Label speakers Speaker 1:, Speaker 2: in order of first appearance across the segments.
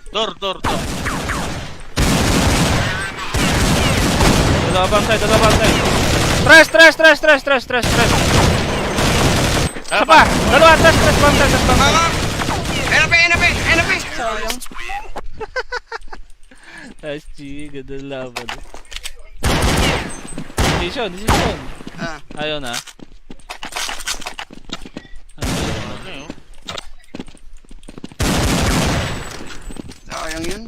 Speaker 1: Door.
Speaker 2: Dalawa bang side. Tres. Isa pa. Dalawa, tres bang side.
Speaker 3: NP.
Speaker 2: Sayang. SG, ganda laban. Decision. Ayaw na.
Speaker 3: Sayang yun.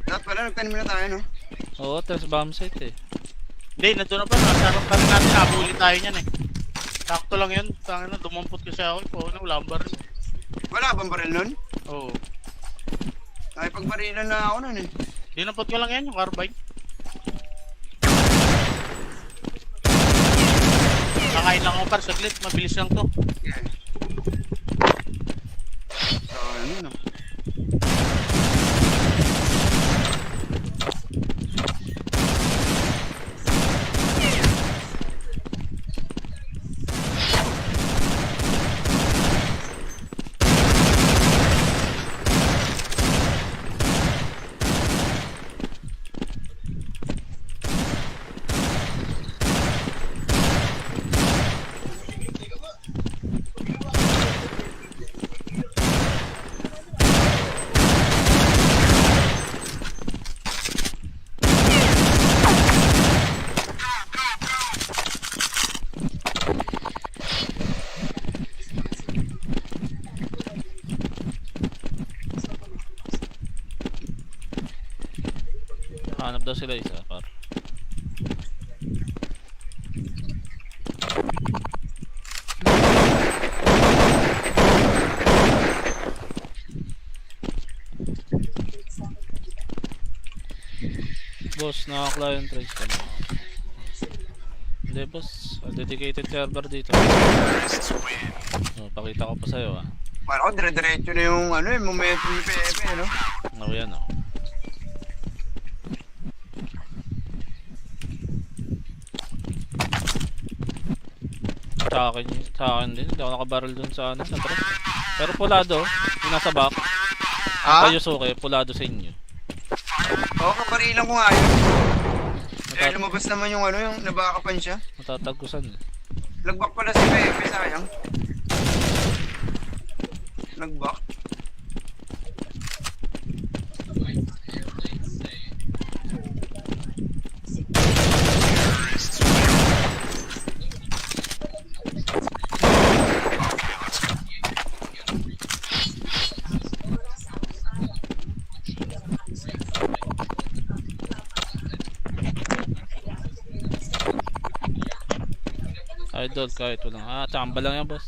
Speaker 3: Dapat pala nagtanim na tayo, no?
Speaker 2: Oo, tres bomb site eh.
Speaker 1: Hindi, nandun na pa. Nasarap pa rin natin. Nabuli tayo niyan eh. Sakto lang yun. Tangina, dumampot kasi ako. Wala akong baril.
Speaker 3: Wala bang baril nun?
Speaker 1: Oo.
Speaker 3: Nakipagbarilan na ako nun eh.
Speaker 1: Dinampot ko lang yan, yung carbine. Kakain lang ako par, saglit. Mabilis lang to.
Speaker 3: Yeah. Sayang yun, no?
Speaker 2: Hanap daw sila isa, par. Boss, naka-client trace ka na. Hindi boss, dedicated server dito. Pakita ko pa sa'yo ah.
Speaker 3: Parang ako dire-diretso na yung ano eh, momentum ni Pepe, no?
Speaker 2: Ano yan oh. Sa akin din, hindi ako nakabarrel dun sa ano, sa truck. Pero pulado, yung nasa back. Kayo suke, pulado sa inyo.
Speaker 3: Oo, kabarilan ko nga yun. Eh, lumabas naman yung ano, yung nabakapan siya.
Speaker 2: Matatagusan eh.
Speaker 3: Lagbak pala si Pepe, sayang. Lagbak.
Speaker 2: Idol kahit walang. Chamba lang yan boss.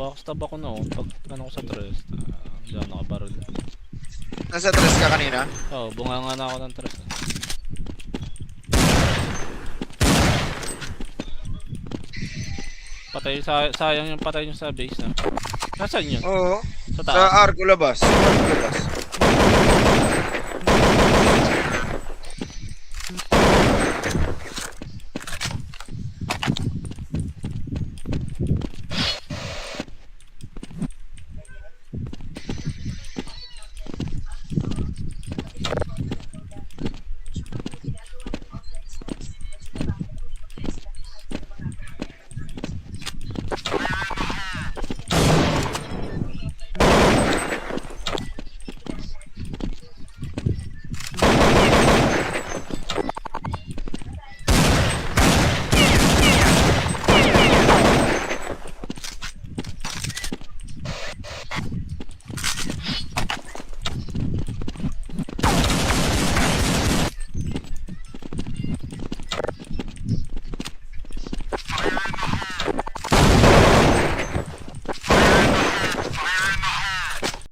Speaker 2: Backstab ako na pag ano ko sa tres. Hindi ako nakabarrel.
Speaker 4: Nasa tres ka kanina?
Speaker 2: Oo, bunga nga na ako ng tres. Patay, sayang yung patay nyo sa base na. Nasaan yun?
Speaker 4: Oo.
Speaker 2: Sa
Speaker 4: Sa
Speaker 2: taas?
Speaker 4: Arco labas.